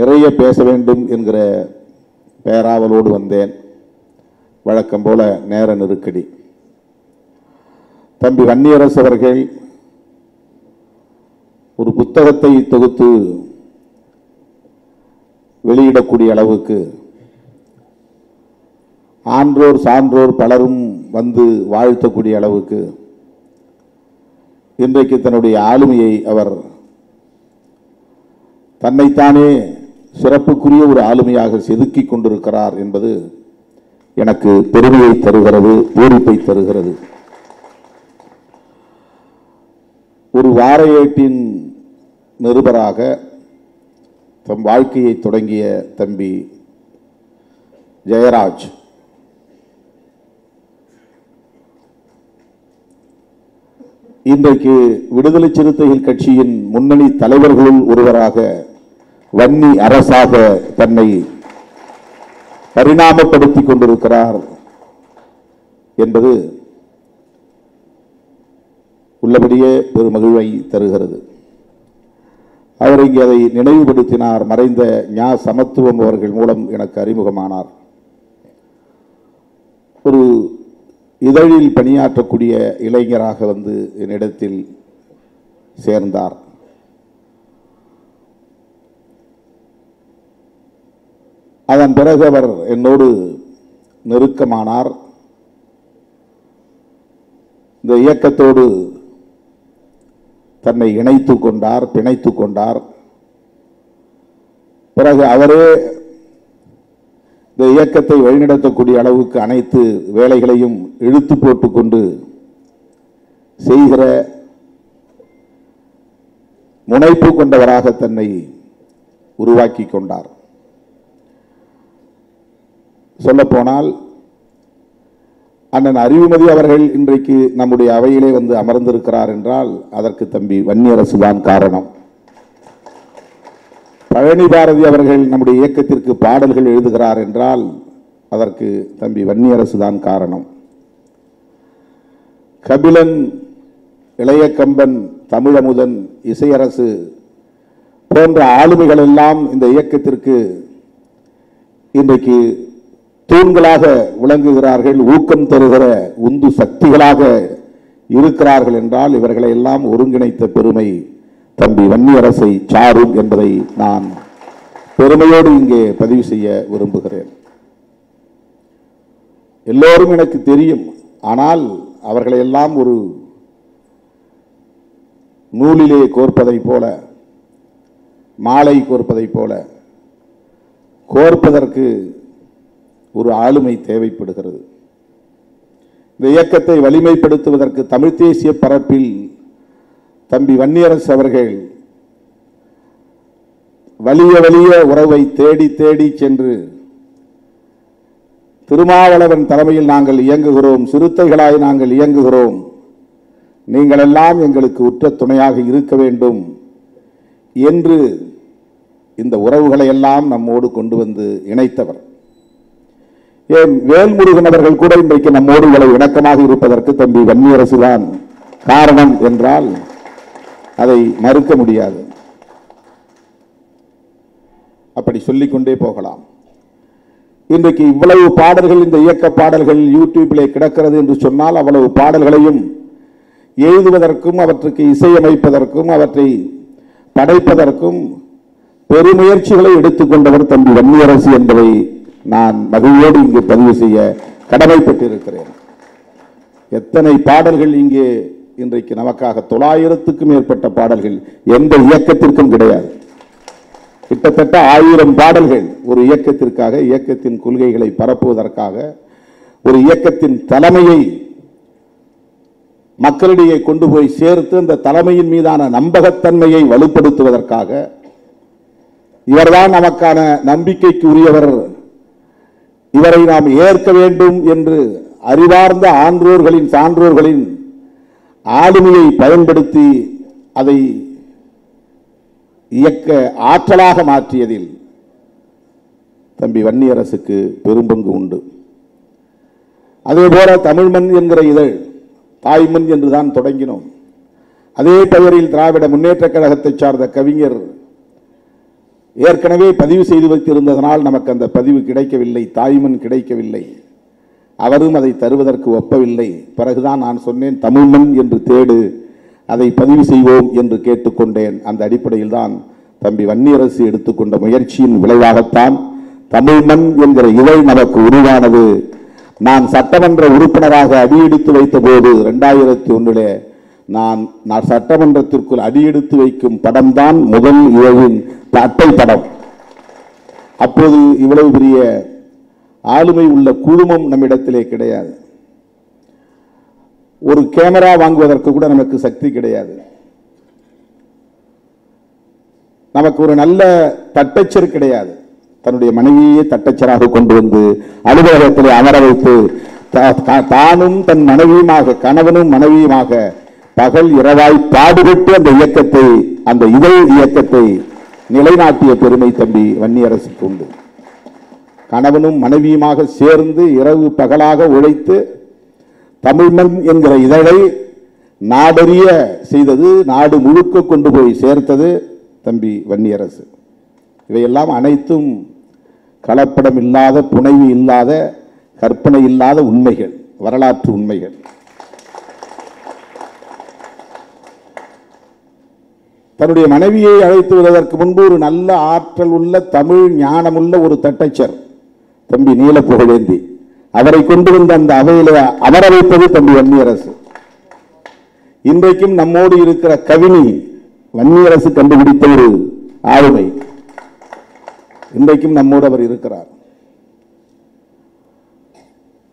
நிறைய பேச வேண்டும் என்கிற பேராவலோடு வந்தேன். வழக்கம் போல நேர நெருக்கடி. தம்பி வன்னியரசு அவர்கள் ஒரு புத்தகத்தை தொகுத்து வெளியிடக்கூடிய அளவுக்கு ஆன்றோர் சான்றோர் பலரும் வந்து வாழ்த்தக்கூடிய அளவுக்கு இன்றைக்கு தன்னுடைய ஆளுமையை அவர் தன்னைத்தானே சிறப்புக்குரிய ஒரு ஆளுமையாக செதுக்கிக் கொண்டிருக்கிறார் என்பது எனக்கு பெருமையை தருகிறது, பூரிப்பை தருகிறது. ஒரு வார ஏட்டின் நிருபராக தம் வாழ்க்கையை தொடங்கிய தம்பி ஜெயராஜ் இன்றைக்கு விடுதலை சிறுத்தைகள் கட்சியின் முன்னணி தலைவர்களுள் ஒருவராக வன்னி அரசாக தன்னை பரிணாமப்படுத்திக் கொண்டிருக்கிறார் என்பது உள்ளபடியே பெருமகிழ்வை தருகிறது. அவர் இங்கே அதை நினைவுபடுத்தினார். மறைந்த ஞா சமத்துவம் அவர்கள் மூலம் எனக்கு அறிமுகமானார். ஒரு இதழில் பணியாற்றக்கூடிய இளைஞராக வந்து என்னிடத்தில் சேர்ந்தார். அதன் பிறகு அவர் என்னோடு நெருக்கமானார். இந்த இயக்கத்தோடு தன்னை இணைத்துக் கொண்டார், பிணைத்துக் கொண்டார். பிறகு அவரே இந்த இயக்கத்தை வழிநடத்தக்கூடிய அளவுக்கு அனைத்து வேலைகளையும் இழுத்து போட்டுக்கொண்டு செய்கிற முனைப்பு கொண்டவராக தன்னை உருவாக்கி கொண்டார். சொல்லப்போனால் அண்ணன் அறிவுமதி அவர்கள் இன்றைக்கு நம்முடைய அவையிலே வந்து அமர்ந்திருக்கிறார் என்றால் அதற்கு தம்பி வன்னியரசு தான் காரணம். பழனி பாரதி அவர்கள் நம்முடைய இயக்கத்திற்கு பாடல்கள் எழுதுகிறார் என்றால் அதற்கு தம்பி வன்னியரசு தான் காரணம். கபிலன், இளைய கம்பன், தமிழமுதன், இசையரசு போன்ற ஆளுமைகள் எல்லாம் இந்த இயக்கத்திற்கு இன்றைக்கு தூண்களாக விளங்குகிறார்கள், ஊக்கம் தருகிற உந்து சக்திகளாக இருக்கிறார்கள் என்றால் இவர்களை எல்லாம் ஒருங்கிணைத்த பெருமை தம்பி வன்னியரசை சாரும் என்பதை நான் பெருமையோடு இங்கே பதிவு செய்ய விரும்புகிறேன். எல்லோரும் எனக்கு தெரியும். ஆனால் அவர்களை எல்லாம் ஒரு நூலிலே கோர்ப்பதை போல, மாலை கோர்ப்பதை போல கோர்ப்பதற்கு ஒரு ஆளுமை தேவைப்படுகிறது. இந்த இயக்கத்தை வலிமைப்படுத்துவதற்கு தமிழ் தேசிய பரப்பில் தம்பி வன்னியரசு அவர்கள் வலிய வலிய உறவை தேடி தேடி சென்று திருமாவளவன் தலைமையில் நாங்கள் இயங்குகிறோம், சிறுத்தைகளாய் நாங்கள் இயங்குகிறோம், நீங்கள் எல்லாம் எங்களுக்கு உற்ற துணையாக இருக்க வேண்டும் என்று இந்த உறவுகளை எல்லாம் நம்மோடு கொண்டு வந்து இணைத்தவர். ஏன் வேல்முருகன் அவர்கள் கூட இன்றைக்கு நம்மோடு இவ்வளவு இணக்கமாக இருப்பதற்கு தம்பி வன்னியரசு தான் காரணம் என்றால் அதை மறுக்க முடியாது. அப்படி சொல்லிக்கொண்டே போகலாம். இன்றைக்கு இவ்வளவு பாடல்கள், இந்த இயக்க பாடல்கள் யூடியூபிலே கிடக்கிறது என்று சொன்னால் அவ்வளவு பாடல்களையும் எழுதுவதற்கும் அவற்றுக்கு இசையமைப்பதற்கும் அவற்றை படைப்பதற்கும் பெருமுயற்சிகளை எடுத்துக்கொண்டவர் தம்பி வன்னியரசு என்பதை நான் மகிழ்வோடு இங்கு பதிவு செய்ய கடமைப்பட்டிருக்கிறேன். எத்தனை பாடல்கள் இங்கே இன்றைக்கு நமக்காக 900க்கும் மேற்பட்ட பாடல்கள் எந்த இயக்கத்திற்கும் கிடையாது. கிட்டத்தட்ட 1000 பாடல்கள் ஒரு இயக்கத்திற்காக, இயக்கத்தின் கொள்கைகளை பரப்புவதற்காக, ஒரு இயக்கத்தின் தலைமையை மக்களிடையே கொண்டு போய் சேர்த்து அந்த தலைமையின் மீதான நம்பகத்தன்மையை வலுப்படுத்துவதற்காக இவர்தான் நமக்கான நம்பிக்கைக்கு உரியவர், இவரை நாம் ஏற்க வேண்டும் என்று அறிவார்ந்த ஆன்றோர்களின் சான்றோர்களின் ஆளுமையை பயன்படுத்தி அதை இயக்க ஆற்றலாக மாற்றியதில் தம்பி வன்னியரசுக்கு பெரும்பங்கு உண்டு. அதேபோல தமிழ்மண் என்கிற இதழ் தாய்மண் என்றுதான் தொடங்கினோம். அதே பெயரில் திராவிட முன்னேற்ற கழகத்தை சார்ந்த கவிஞர் ஏற்கனவே பதிவு செய்து வைத்திருந்ததனால் நமக்கு அந்த பதிவு கிடைக்கவில்லை, தாய்மண் கிடைக்கவில்லை. அவரும் அதை தருவதற்கு ஒப்பவில்லை. பிறகுதான் நான் சொன்னேன், தமிழ்மண் என்று தேடு, அதை பதிவு செய்வோம் என்று கேட்டுக்கொண்டேன். அந்த அடிப்படையில் தான் தம்பி வன்னியரசு எடுத்துக்கொண்ட முயற்சியின் விளைவாகத்தான் தமிழ்மண் என்கிற இதழ் நமக்கு உருவானது. நான் சட்டமன்ற உறுப்பினராக அடியெடுத்து வைத்த போது 2001 நான் சட்டமன்றத்திற்குள் அடியெடுத்து வைக்கும் படம்தான் முதல் இதழின் அட்டை படம். அப்போது இவ்வளவு பெரிய ஆளுமை உள்ள குழுமம் நம்மிடத்திலே கிடையாது. ஒரு கேமரா வாங்குவதற்கு கூட நமக்கு சக்தி கிடையாது. நமக்கு ஒரு நல்ல தட்டச்சர் கிடையாது. தன்னுடைய மனைவியே தட்டச்சராக கொண்டு வந்து அலுவலகத்திலே அமர வைத்து தானும் தன் மனைவியுமாக, கணவனும் மனைவியுமாக பகல் இரவாய் பாடுபட்டு அந்த இயக்கத்தை, அந்த இதழ் இயக்கத்தை நிலைநாட்டிய பெருமை தம்பி வன்னியரசுக்கு உண்டு. கணவனும் மனைவியுமாக சேர்ந்து இரவு பகலாக உழைத்து தமிழ்மண் என்கிற இதழை நாடறிய செய்தது, நாடு முழுக்க கொண்டு போய் சேர்த்தது தம்பி வன்னியரசு. இவையெல்லாம் அனைத்தும் கலப்படம் இல்லாத, புனைவு இல்லாத, கற்பனை இல்லாத உண்மைகள், வரலாற்று உண்மைகள். தன்னுடைய மனைவியை அழைத்து வருவதற்கு முன்பு ஒரு நல்ல ஆற்றல் உள்ள, தமிழ் ஞானமுள்ள ஒரு தட்டச்சர் தம்பி நீல புகழேந்தி, அவரை கொண்டு வந்த அந்த அவையில அமர வைப்பது தம்பி வன்னியரசு. இன்றைக்கும் நம்மோடு இருக்கிற கவினி வன்னியரசு கண்டுபிடித்த ஒரு ஆளுமை. இன்றைக்கும் நம்மோடு அவர் இருக்கிறார்.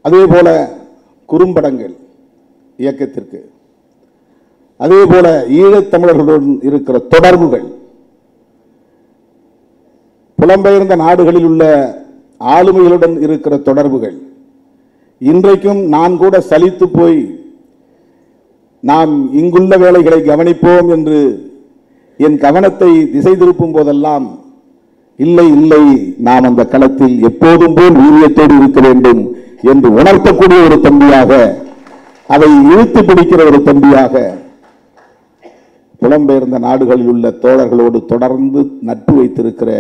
அதே போல குறும்படங்கள் இயக்கத்திற்கு, அதே போல ஈழத்தமிழர்களுடன் இருக்கிற தொடர்புகள், புலம்பெயர்ந்த நாடுகளில் உள்ள ஆளுமைகளுடன் இருக்கிற தொடர்புகள், இன்றைக்கும் நான் கூட சலித்து போய் நாம் இங்குள்ள வேலைகளை கவனிப்போம் என்று என் கவனத்தை திசை திருப்பும் போதெல்லாம், இல்லை இல்லை, நாம் அந்த களத்தில் எப்போதும் போல் வீரியத்தோடு இருக்க வேண்டும் என்று உணர்த்தக்கூடிய ஒரு தம்பியாக, அதை இழுத்து பிடிக்கிற ஒரு தம்பியாக, புலம்பெயர்ந்த நாடுகளில் உள்ள தோழர்களோடு தொடர்ந்து நட்பு வைத்திருக்கிற,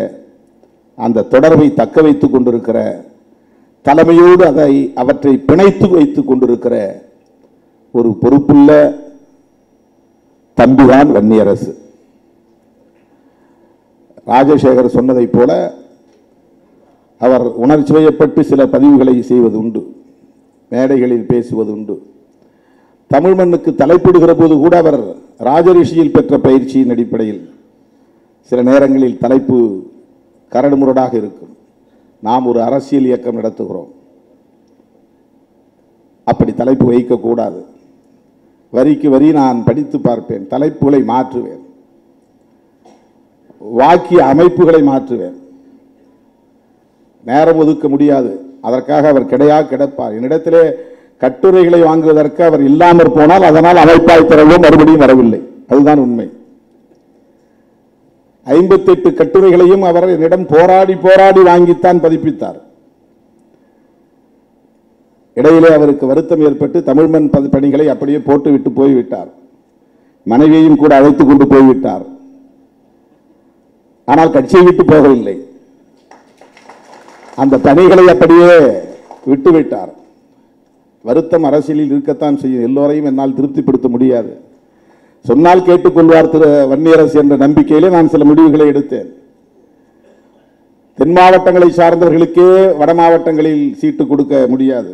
அந்த தொடர்பை தக்க வைத்துக் கொண்டிருக்கிற, தலைமையோடு அவற்றை பிணைத்து வைத்துக் கொண்டிருக்கிற ஒரு பொறுப்புள்ள தம்பிதான் வன்னியரசு. ராஜசேகர் சொன்னதை போல அவர் உணர்ச்சி வயப்பட்டு சில பதிவுகளை செய்வது உண்டு, மேடைகளில் பேசுவது உண்டு. தமிழ் மண்ணுக்கு தலைப்பிடுகிற போது கூட அவர் ராஜரிஷியில் பெற்ற பயிற்சியின் அடிப்படையில் சில நேரங்களில் தலைப்பு கரடுமுரடாக இருக்கும். நாம் ஒரு அரசியல் இயக்கம் நடத்துகிறோம், அப்படி தலைப்பு வைக்கக்கூடாது. வரிக்கு வரி நான் படித்து பார்ப்பேன், தலைப்புகளை மாற்றுவேன், வாக்கிய அமைப்புகளை மாற்றுவேன். நேரம் ஒதுக்க முடியாது, அதற்காக அவர் கிடப்பார். என்னிடத்திலே கட்டுரைகளை வாங்குவதற்கு அவர் இல்லாமற் போனால் அதனால் அமைப்பாய் தரவும் மறுபடியும் வரவில்லை. அதுதான் உண்மை. 58 கட்டுரைகளையும் அவர் என்னிடம் போராடி போராடி வாங்கித்தான் பதிப்பித்தார். இடையிலே அவருக்கு வருத்தம் ஏற்பட்டு தமிழ்மண் பணிகளை அப்படியே போட்டுவிட்டு போய்விட்டார். மனைவியையும் கூட அழைத்துக் கொண்டு போய்விட்டார். ஆனால் கட்சியை விட்டு போகவில்லை, அந்த பணிகளை அப்படியே விட்டுவிட்டார். வருத்தம் அரசியலில் இருக்கத்தான் செய்யும். எல்லோரையும் என்னால் திருப்திப்படுத்த முடியாது. சொன்னால் கேட்டுக்கொள்வார் திரு வன்னியரசு என்ற நம்பிக்கையிலே நான் சில முடிவுகளை எடுத்தேன். தென் மாவட்டங்களை சார்ந்தவர்களுக்கே வட மாவட்டங்களில் சீட்டு கொடுக்க முடியாது,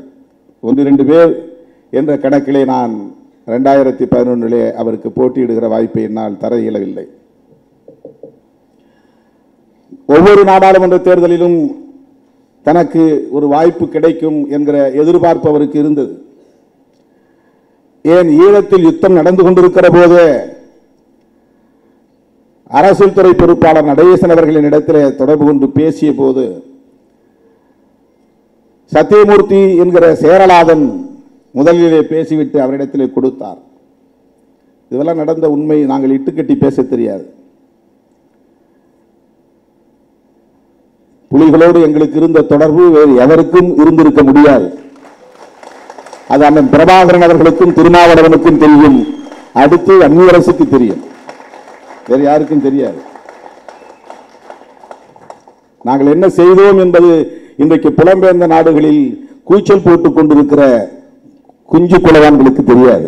1-2 பேர் என்ற கணக்கிலே நான் 2011 அவருக்கு போட்டியிடுகிற வாய்ப்பை என்னால் தர இயலவில்லை. ஒவ்வொரு நாடாளுமன்ற தேர்தலிலும் தனக்கு ஒரு வாய்ப்பு கிடைக்கும் என்கிற எதிர்பார்ப்பு அவருக்கு இருந்தது. ஏன், ஈழத்தில் யுத்தம் நடந்து கொண்டிருக்கிற போது அரசியல் துறை பொறுப்பாளர் நடேசன் அவர்களின் இடத்திலே தொடர்பு கொண்டு பேசிய போது சத்தியமூர்த்தி என்கிற சேரலாதன் முதலிலே பேசிவிட்டு அவரிடத்திலே கொடுத்தார். இதெல்லாம் நடந்த உண்மை, நாங்கள் இட்டுக்கட்டி பேச தெரியாது. புலிகளோடு எங்களுக்கு இருந்த தொடர்பு வேறு எவருக்கும் இருந்திருக்க முடியாது. அது அண்ணன் பிரபாகரன் அவர்களுக்கும் திருமாவளவனுக்கும் தெரியும், அடுத்து வன்னியரசுக்கு தெரியும், வேறு யாருக்கும் தெரியாது. நாங்கள் என்ன செய்தோம் என்பது இன்றைக்கு புலம்பெயர்ந்த நாடுகளில் கூச்சல் போட்டுக் கொண்டிருக்கிற குஞ்சு குலவான்களுக்கு தெரியாது.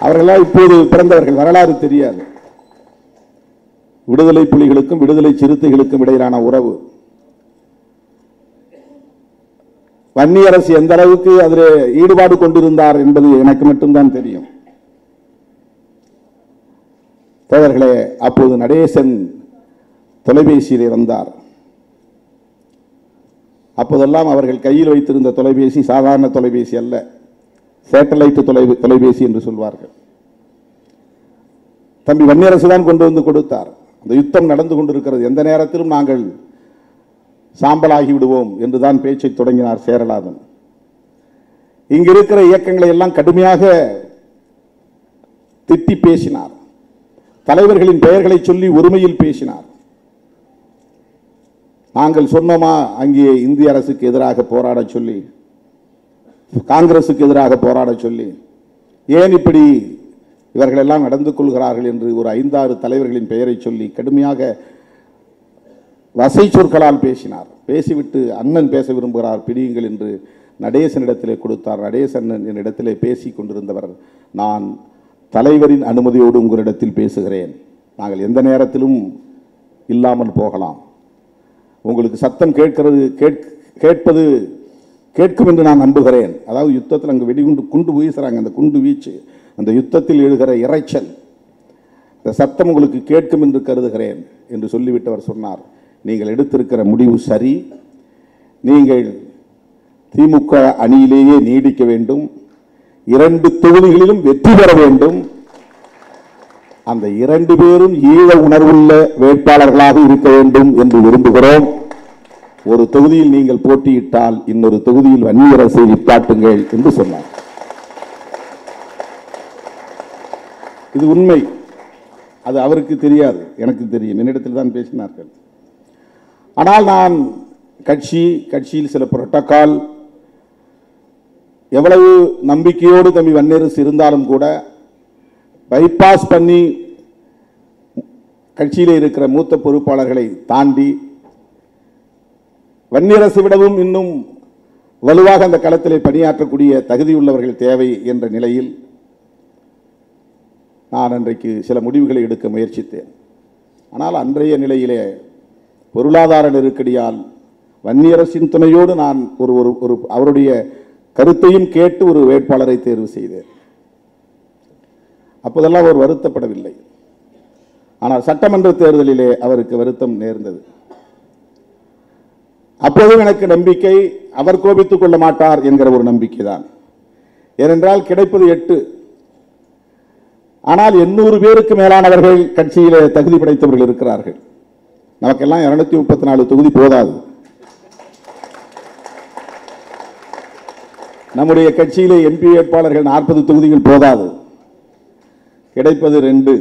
அவர்களால் இப்போது பிறந்தவர்கள், வரலாறு தெரியாது. விடுதலை புலிகளுக்கும் விடுதலை சிறுத்தைகளுக்கும் இடையிலான உறவு, வன்னியரசு எந்த அளவுக்கு அதில் ஈடுபாடு கொண்டிருந்தார் என்பது எனக்கு மட்டும்தான் தெரியும். தோழர்களே, அப்போது நடேசன் தொலைபேசியில் வந்தார். அப்போதெல்லாம் அவர்கள் கையில் வைத்திருந்த தொலைபேசி சாதாரண தொலைபேசி அல்ல, சேட்டலைட் தொலைபேசி என்று சொல்வார்கள். தம்பி வன்னியரசு தான் கொண்டு வந்து கொடுத்தார். அந்த யுத்தம் நடந்து கொண்டிருக்கிறது, எந்த நேரத்திலும் நாங்கள் சாம்பலாகி விடுவோம் என்றுதான் பேச்சை தொடங்கினார் சேரலாதன். இங்கு இருக்கிற இயக்கங்களை எல்லாம் கடுமையாக திட்டி பேசினார். தலைவர்களின் பெயர்களை சொல்லி ஒருமையில் பேசினார். நாங்கள் சொன்னோமா அங்கே இந்திய அரசுக்கு எதிராக போராட சொல்லி, காங்கிரசுக்கு எதிராக போராட சொல்லி, ஏன் இப்படி இவர்கள் எல்லாம் நடந்து கொள்கிறார்கள் என்று ஒரு 5-6 தலைவர்களின் பெயரை சொல்லி கடுமையாக வசை சொற்களால் பேசினார். பேசிவிட்டு அண்ணன் பேச விரும்புகிறார், பிடியுங்கள் என்று நடேசனிடத்திலே கொடுத்தார். நடேசன் என்னிடத்திலே பேசி கொண்டிருந்தவர், நான் தலைவரின் அனுமதியோடு உங்களிடத்தில் பேசுகிறேன், நாங்கள் எந்த நேரத்திலும் இல்லாமல் போகலாம், உங்களுக்கு சத்தம் கேட்பது கேட்கும் என்று நான் நம்புகிறேன். அதாவது யுத்தத்தில் அங்கு வெடிகுண்டு குண்டு வீசுறாங்க, அந்த குண்டு வீச்சு, அந்த யுத்தத்தில் எழுகிற இறைச்சல், இந்த சத்தம் உங்களுக்கு கேட்கும் என்று கருதுகிறேன் என்று சொல்லிவிட்டவர் சொன்னார், நீங்கள் எடுத்திருக்கிற முடிவு சரி, நீங்கள் திமுக அணியிலேயே நீடிக்க வேண்டும், 2 தொகுதிகளிலும் வெற்றி பெற வேண்டும், அந்த 2 பேரும் ஈழ உணர்வுள்ள வேட்பாளர்களாக இருக்க வேண்டும் என்று விரும்புகிறோம். ஒரு தொகுதியில் நீங்கள் போட்டியிட்டால் இன்னொரு தொகுதியில் வன்னியரசை நிப்பாட்டுங்கள் என்று சொன்னார். இது உண்மை, அது அவருக்கு தெரியாது, எனக்கு தெரியும், என்னிடத்தில் தான் பேசினார்கள். ஆனால் நான் கட்சியில் சில புரோட்டோகால், எவ்வளவு நம்பிக்கையோடு தம்பி வன்னியரசு இருந்தாலும் கூட பைபாஸ் பண்ணி கட்சியிலே இருக்கிற மூத்த பொறுப்பாளர்களை தாண்டி வன்னியரசு விடவும் இன்னும் வலுவாக அந்த களத்திலே பணியாற்றக்கூடிய தகுதியுள்ளவர்கள் தேவை என்ற நிலையில் நான் அன்றைக்கு சில முடிவுகளை எடுக்க முயற்சித்தேன். ஆனால் அன்றைய நிலையிலே பொருளாதார நெருக்கடியால் வன்னியரசின் துணையோடு நான் ஒரு அவருடைய கருத்தையும் கேட்டு ஒரு வேட்பாளரை தேர்வு செய்தேன். அப்போதெல்லாம் அவர் வருத்தப்படவில்லை. ஆனால் சட்டமன்ற தேர்தலிலே அவருக்கு வருத்தம் நேர்ந்தது. அப்போதும் எனக்கு நம்பிக்கை, அவர் கோபித்துக் கொள்ள மாட்டார் என்கிற ஒரு நம்பிக்கை தான். ஏனென்றால் கிடைப்பது 8, ஆனால் 800 பேருக்கு மேலானவர்கள் கட்சியிலே தகுதி படைத்தவர்கள் இருக்கிறார்கள். நமக்கெல்லாம் 234 தொகுதி போதாது. நம்முடைய கட்சியிலே எம்பி வேட்பாளர்கள் 40 தொகுதிகள் போதாது, கிடைப்பது 2.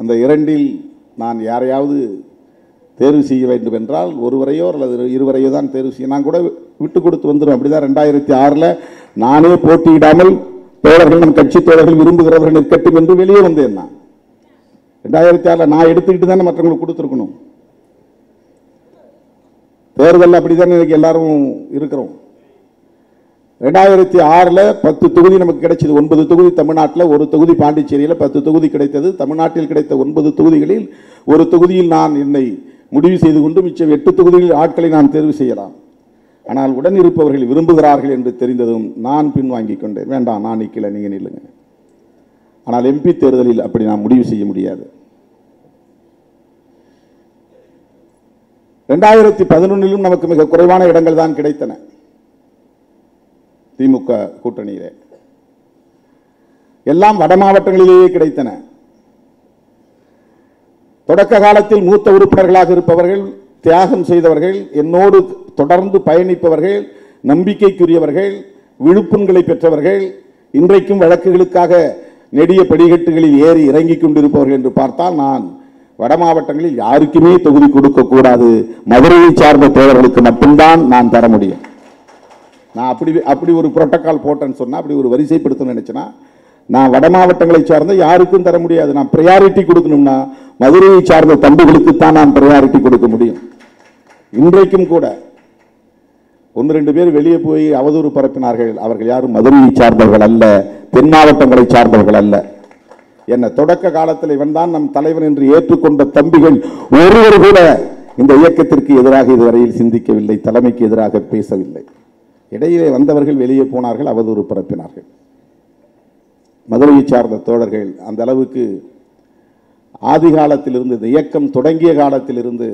அந்த 2இல் நான் யாரையாவது தேர்வு செய்ய வேண்டும் என்றால் ஒருவரையோ அல்லது 2வரையோ தான் தேர்வு செய்ய. நான் கூட விட்டு கொடுத்து வந்துடும். அப்படிதான் 2006 நானே போட்டியிடாமல் தோழர்கள், நம் கட்சி தோழர்கள் விரும்புகிறவர்கள் நிற்கட்டும் என்று வெளியே வந்தேன். நான் 2006 நான் எடுத்துக்கிட்டு தானே மற்றவங்களுக்கு கொடுத்துருக்கணும். தேர்தல் அப்படித்தானே இன்னைக்கு எல்லாரும் இருக்கிறோம். 2006 10 தொகுதி நமக்கு கிடைச்சது. 9 தொகுதி தமிழ்நாட்டில், 1 தொகுதி பாண்டிச்சேரியில், 10 தொகுதி கிடைத்தது. தமிழ்நாட்டில் கிடைத்த 9 தொகுதிகளில் 1 தொகுதியில் நான் என்னை முடிவு செய்து கொண்டு மிச்சம் 8 தொகுதிகளில் ஆட்களை நான் தேர்வு செய்யலாம். ஆனால் உடன் இருப்பவர்கள் விரும்புகிறார்கள் என்று தெரிந்ததும் நான் பின்வாங்கிக் கொண்டேன். வேண்டாம், நான் நிற்கல, நீங்க நில்லுங்க. ஆனால் எம்பி தேர்தலில் அப்படி நான் முடிவு செய்ய முடியாது. 2011 நமக்கு மிக குறைவான இடங்கள் தான் கிடைத்தன. திமுக கூட்டணியிலே எல்லாம் வட மாவட்டங்களிலேயே கிடைத்தன. தொடக்க காலத்தில் மூத்த உறுப்பினர்களாக இருப்பவர்கள், தியாகம் செய்தவர்கள், என்னோடு தொடர்ந்து பயணிப்பவர்கள், நம்பிக்கைக்குரியவர்கள், விழுப்புண்களை பெற்றவர்கள், இன்றைக்கும் வழக்குகளுக்காக நெடிய படிக்கட்டுகளில் ஏறி இறங்கிக் கொண்டிருப்பவர்கள் என்று பார்த்தால் நான் வட மாவட்டங்களில் யாருக்குமே தொகுதி கொடுக்க கூடாது, மதுரையை சார்ந்த தேர்தலுக்கு மட்டும்தான் நான் தர முடியும். நான் அப்படி ஒரு புரோட்டோகால் போட்டேன்னு சொன்னா, அப்படி ஒரு வரிசைப்படுத்தணும்னு நினைச்சேன்னா, நான் வட மாவட்டங்களை சார்ந்த யாருக்கும் தர முடியாது. நான் பிரையாரிட்டி கொடுக்கணும்னா மதுரையை சார்ந்த தம்பிகளுக்குத்தான் நான் பிரையாரிட்டி கொடுக்க முடியும். இன்றைக்கும் கூட 1-2 பேர் வெளியே போய் அவதூறு பரப்பினார்கள். அவர்கள் யாரும் மதுரையை சார்ந்தவர்கள் அல்ல, தென் மாவட்டங்களை சார்ந்தவர்கள் அல்ல. என்ன தொடக்க காலத்தில் இவன்தான் நம் தலைவன் என்று ஏற்றுக்கொண்ட தம்பிகள் ஒருவர் கூட இந்த இயக்கத்திற்கு எதிராக இதுவரையில் சிந்திக்கவில்லை, தலைமைக்கு எதிராக பேசவில்லை. இடையிலே வந்தவர்கள் வெளியே போனார்கள், அவதூறு பரப்பினார்கள். மதுரையை சார்ந்த தோழர்கள் அந்த அளவுக்கு ஆதி காலத்திலிருந்து, இந்த இயக்கம் தொடங்கிய காலத்திலிருந்து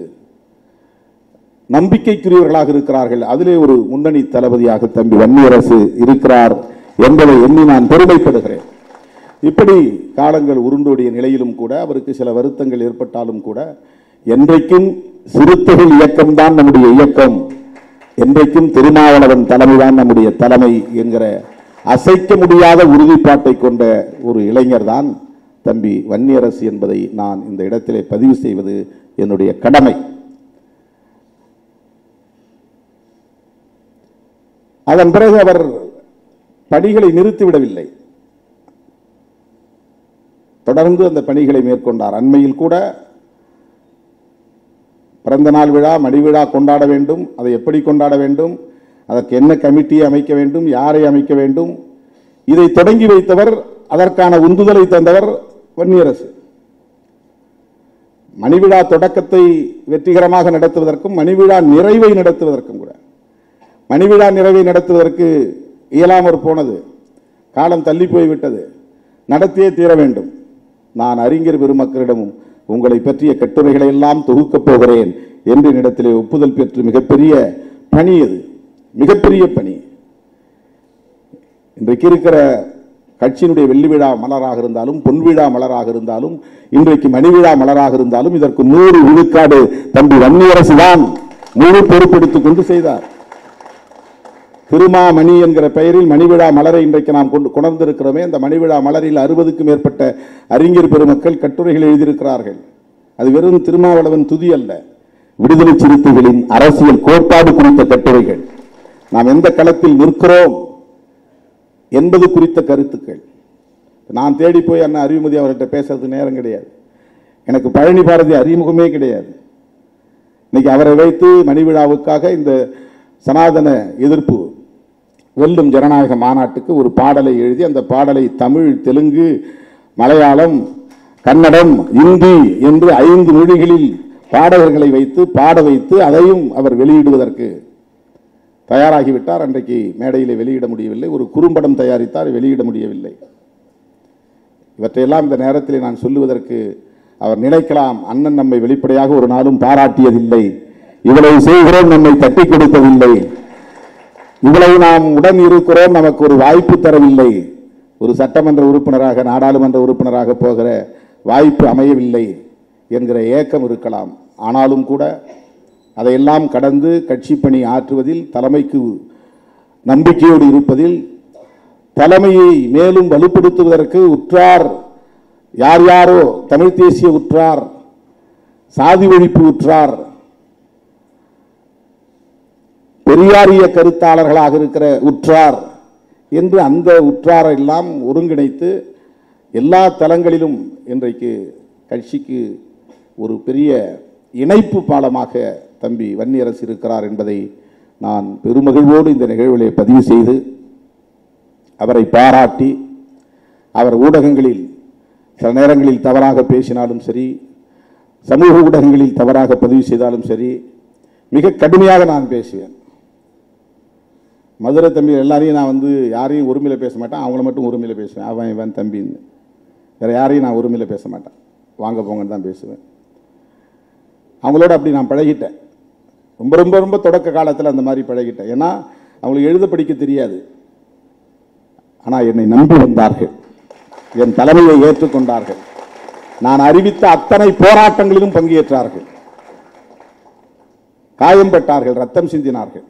நம்பிக்கைக்குரியவர்களாக இருக்கிறார்கள். அதிலே ஒரு முன்னணி தளபதியாக தம்பி வன்னியரசு இருக்கிறார் என்பதை எண்ணி நான் பெருமைப்படுகிறேன். இப்படி காலங்கள் உருண்டோடிய நிலையிலும் கூட அவருக்கு சில வருத்தங்கள் ஏற்பட்டாலும் கூட என்றைக்கும் சிறுத்தைகள் இயக்கம்தான் நம்முடைய இயக்கம், என்றைக்கும் திருமாவளவன் தலைமைதான் நம்முடைய தலைமை என்கிற அசைக்க முடியாத உறுதிப்பாட்டை கொண்ட ஒரு இளைஞர் தான் தம்பி வன்னியரசு என்பதை நான் இந்த இடத்திலே பதிவு செய்வது என்னுடைய கடமை. அதன் பிறகு அவர் பணிகளை நிறுத்திவிடவில்லை, தொடர்ந்து அந்த பணிகளை மேற்கொண்டார். அண்மையில் கூட பிறந்த நாள் விழா, மணி விழா கொண்டாட வேண்டும், அதை எப்படி கொண்டாட வேண்டும், அதற்கு என்ன கமிட்டியை அமைக்க வேண்டும், யாரை அமைக்க வேண்டும், இதை தொடங்கி வைத்தவர், அதற்கான உந்துதலை தந்தவர் வன்னியரசு. மணிவிழா தொடக்கத்தை வெற்றிகரமாக நடத்துவதற்கும் மணிவிழா நிறைவை நடத்துவதற்கும் கூட, மணிவிழா நிறைவை நடத்துவதற்கு இயலாமற் போனது, காலம் தள்ளி போய்விட்டது, நடத்தியே தீர வேண்டும். நான் அறிஞர் பெருமக்களிடமும் உங்களை பற்றிய கட்டுரைகளை எல்லாம் தொகுக்கப் போகிறேன் என்று இடத்திலே ஒப்புதல் பெற்று மிகப்பெரிய பணி, அது மிகப்பெரிய பணி. இன்றைக்கு இருக்கிற கட்சியினுடைய வெள்ளி விழா மலராக இருந்தாலும், பொன்விழா மலராக இருந்தாலும், இன்றைக்கு மணிவிழா மலராக இருந்தாலும் இதற்கு 100 விழுக்காடு தம்பி வன்னியரசு தான் முழு பொறுப்பெடுத்துக் கொண்டு செய்தார். திருமாமணி என்கிற பெயரில் மணிவிழா மலரை இன்றைக்கு நாம் கொண்டிருக்கிறோமே, அந்த மணிவிழா மலரில் 60க்கும் மேற்பட்ட அறிஞர் பெருமக்கள் கட்டுரைகள் எழுதியிருக்கிறார்கள். அது வெறும் திருமாவளவன் துதி அல்ல, விடுதலை சிறுத்தைகளின் அரசியல் கோட்பாடு குறித்த கட்டுரைகள், நாம் எந்த களத்தில் நிற்கிறோம் என்பது குறித்த கருத்துக்கள். நான் தேடி போய் அண்ணா அறிவுமதி அவர்கிட்ட பேசுறதுக்கு நேரம் கிடையாது. எனக்கு பழனி பாரதி அறிமுகமே கிடையாது. இன்னைக்கு அவரை வைத்து மணிவிழாவுக்காக இந்த சனாதன எதிர்ப்பு வெல்லும் ஜனநாயக மாநாட்டுக்கு ஒரு பாடலை எழுதி, அந்த பாடலை தமிழ், தெலுங்கு, மலையாளம், கன்னடம், இந்தி என்று 5 மொழிகளில் பாடகர்களை வைத்து பாட வைத்து அதையும் அவர் வெளியிடுவதற்கு தயாராகிவிட்டார். அன்றைக்கு மேடையில் வெளியிட முடியவில்லை. ஒரு குறும்படம் தயாரித்தார், வெளியிட முடியவில்லை. இவற்றையெல்லாம் இந்த நேரத்தில் நான் சொல்லுவதற்கு அவர் நினைக்கலாம், அண்ணன் நம்மை வெளிப்படையாக ஒரு நாளும் பாராட்டியதில்லை, இவ்வளவு செய்கிறோம் நம்மை தட்டி கொடுக்கவில்லை, இவ்வளவு நாம் உடன் இருக்கிறோம் நமக்கு ஒரு வாய்ப்பு தரவில்லை, ஒரு சட்டமன்ற உறுப்பினராக நாடாளுமன்ற உறுப்பினராக போகிற வாய்ப்பு அமையவில்லை என்கிற ஏக்கம் இருக்கலாம். ஆனாலும் கூட அதையெல்லாம் கடந்து கட்சி பணி ஆற்றுவதில், தலைமைக்கு நம்பிக்கையோடு இருப்பதில், தலைமையை மேலும் வலுப்படுத்துவதற்கு உற்றார் யார் யாரோ, தமிழ் தேசிய உற்றார், சாதி ஒழிப்பு உற்றார், பெரியாரிய கருத்தாளர்களாக இருக்கிற உற்றார் என்று அந்த உற்றாரை எல்லாம் ஒருங்கிணைத்து எல்லா தளங்களிலும் இன்றைக்கு கட்சிக்கு ஒரு பெரிய இணைப்பு பாலமாக தம்பி வன்னியரசு இருக்கிறார் என்பதை நான் பெருமகிழ்வோடு இந்த நிகழ்விலே பதிவு செய்து அவரை பாராட்டி, அவர் ஊடகங்களில் சில நேரங்களில் தவறாக பேசினாலும் சரி, சமூக ஊடகங்களில் தவறாக பதிவு செய்தாலும் சரி, மிக கடுமையாக நான் பேசுவேன். மதுரை தம்பி எல்லாரையும் நான் யாரையும் உரிமையில் பேச மாட்டேன், அவங்கள மட்டும் உரிமையில் பேசுவேன். அவன் இவன் தம்பின்னு, வேறு யாரையும் நான் உரிமையில் பேச மாட்டேன், வாங்க போங்கன்னு தான் பேசுவேன். அவங்களோட அப்படி நான் பழகிட்டேன். ரொம்ப ரொம்ப ரொம்ப தொடக்க காலத்தில் அந்த மாதிரி பழகிட்டேன். ஏன்னா அவங்களுக்கு எழுத படிக்க தெரியாது. ஆனால் என்னை நம்பி வந்தார்கள், என் தலைமையை ஏற்றுக்கொண்டார்கள், நான் அறிவித்த அத்தனை போராட்டங்களிலும் பங்கேற்றார்கள், காயம்பட்டார்கள், ரத்தம் சிந்தினார்கள்.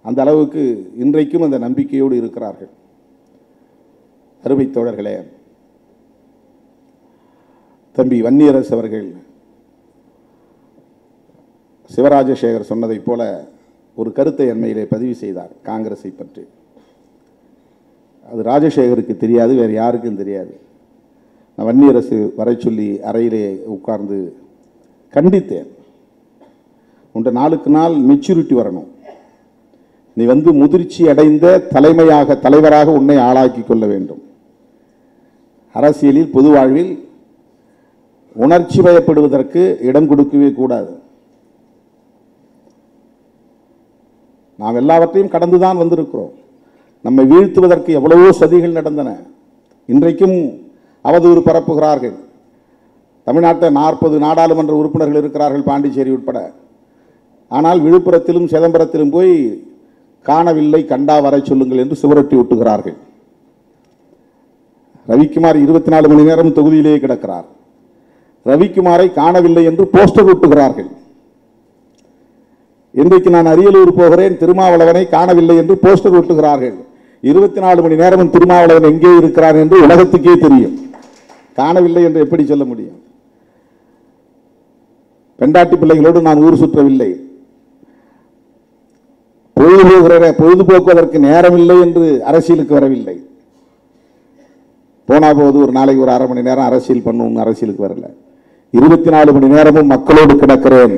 அந்த அளவுக்கு இன்றைக்கும் அந்த நம்பிக்கையோடு இருக்கிறார்கள். அருமை தோழர்களே, தம்பி வன்னியரசு அவர்கள் சிவராஜசேகர் சொன்னதைப் போல ஒரு கருத்தை அண்மையிலே பதிவு செய்தார் காங்கிரஸை பற்றி. அது ராஜசேகருக்கு தெரியாது, வேறு யாருக்கும் தெரியாது. நான் வன்னியரசு வரை சொல்லி அறையிலே உட்கார்ந்து கண்டித்தேன். உண்ட நாளுக்கு நாள் மெச்சூரிட்டி வரணும். நீ வந்து முதிர்ச்சி அடைந்த தலைவராக உன்னை ஆளாக்கி கொள்ள வேண்டும். அரசியலில் பொது வாழ்வில் உணர்ச்சி வயப்படுவதற்கு இடம் கொடுக்கவே கூடாது. நாம் எல்லாவற்றையும் கடந்துதான் வந்திருக்கிறோம். நம்மை வீழ்த்துவதற்கு எவ்வளவோ சதிகள் நடந்தன. இன்றைக்கும் அவதூறு பரப்புகிறார்கள். தமிழ்நாட்டில் 40 நாடாளுமன்ற உறுப்பினர்கள் இருக்கிறார்கள், பாண்டிச்சேரி உட்பட. ஆனால் விழுப்புரத்திலும் சிதம்பரத்திலும் போய் காணவில்லை, கண்டா வரை சொல்லுங்கள் என்று சுவரொட்டி ஒட்டுகிறார்கள். ரவிக்குமார் 24 மணி நேரம் தொகுதியிலேயே கிடக்கிறார். ரவிக்குமாரை காணவில்லை என்று போஸ்டர் ஒட்டுகிறார்கள். இன்றைக்கு நான் அரியலூர் போகிறேன், திருமாவளவனை காணவில்லை என்று போஸ்டர் ஒட்டுகிறார்கள். 24 மணி நேரமும் திருமாவளவன் எங்கே இருக்கிறார் என்று உலகத்துக்கே தெரியும். காணவில்லை என்று எப்படி சொல்ல முடியும்? பெண்டாட்டி பிள்ளைகளோடு நான் ஊர் சுற்றவில்லை, பொழுதுபோக்குவதற்கு நேரமில்லை என்று அரசியலுக்கு வரவில்லை. போனா போது ஒரு நாளைக்கு ஒரு 1/2 மணி நேரம் அரசியல் பண்ணும், அரசியலுக்கு வரல. 24 மணி நேரமும் மக்களோடு கிடக்கிறேன்.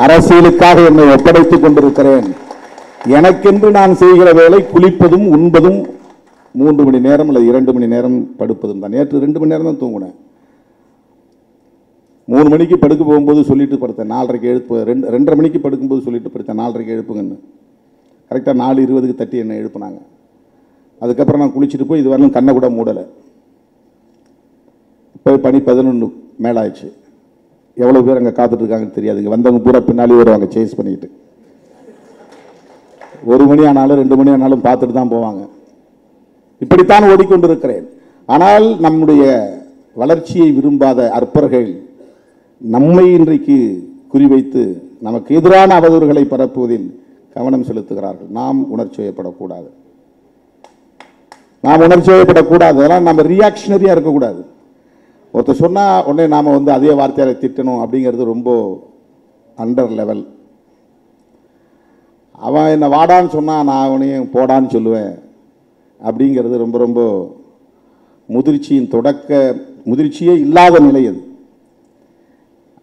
அரசியலுக்காக என்னை ஒப்படைத்துக் கொண்டிருக்கிறேன். எனக்கென்று நான் செய்கிற வேலை குளிப்பதும் உண்பதும் 3 மணி நேரம் அல்லது 2 மணி நேரம் படுப்பதும் தான். நேற்று 2 மணி நேரம் தான் தூங்கினேன். 3 மணிக்கு படுக்க போகும்போது சொல்லிட்டு படுத்தேன், 4:30 எழுப்பு. 2:30 மணிக்கு படுக்கும்போது சொல்லிட்டு படுத்தேன், 4:30 எழுப்புங்கன்னு. கரெக்டாக 4:20க்கு தட்டி என்னை எழுப்புனாங்க. அதுக்கப்புறம் நான் குளிச்சுட்டு போய் இதுவரையிலும் கண்ணை கூட மூடலை. போய் பணி 11 மேலாயிடுச்சு. எவ்வளோ பேர் அங்கே காத்துட்டு இருக்காங்கன்னு தெரியாது. இங்கே வந்தவங்க பூரா பின்னாலே வருவாங்க சேஸ் பண்ணிக்கிட்டு. 1 மணி ஆனாலும் 2 மணி ஆனாலும் பார்த்துட்டு தான் போவாங்க. இப்படித்தான் ஓடிக்கொண்டிருக்கிறேன். ஆனால் நம்முடைய வளர்ச்சியை விரும்பாத அற்பர்கள் நம்மை இன்றைக்கு குறிவைத்து நமக்கு எதிரான அவதூறுகளை பரப்புவதில் கவனம் செலுத்துகிறார்கள். நாம் உணர்ச்சி வயப்படக்கூடாது. அதெல்லாம் நம்ம ரியாக்ஷனரியா இருக்கக்கூடாது. ஒருத்தர் சொன்னா உடனே நாம வந்து அதே வார்த்தையால திட்டணும் அப்படிங்கிறது ரொம்ப அண்டர் லெவல். அவன் என்ன வாடான்னு சொன்னா நான் அவனையும் போடான்னு சொல்லுவேன் அப்படிங்கிறது ரொம்ப ரொம்ப முதிர்ச்சியே இல்லாத நிலை அது.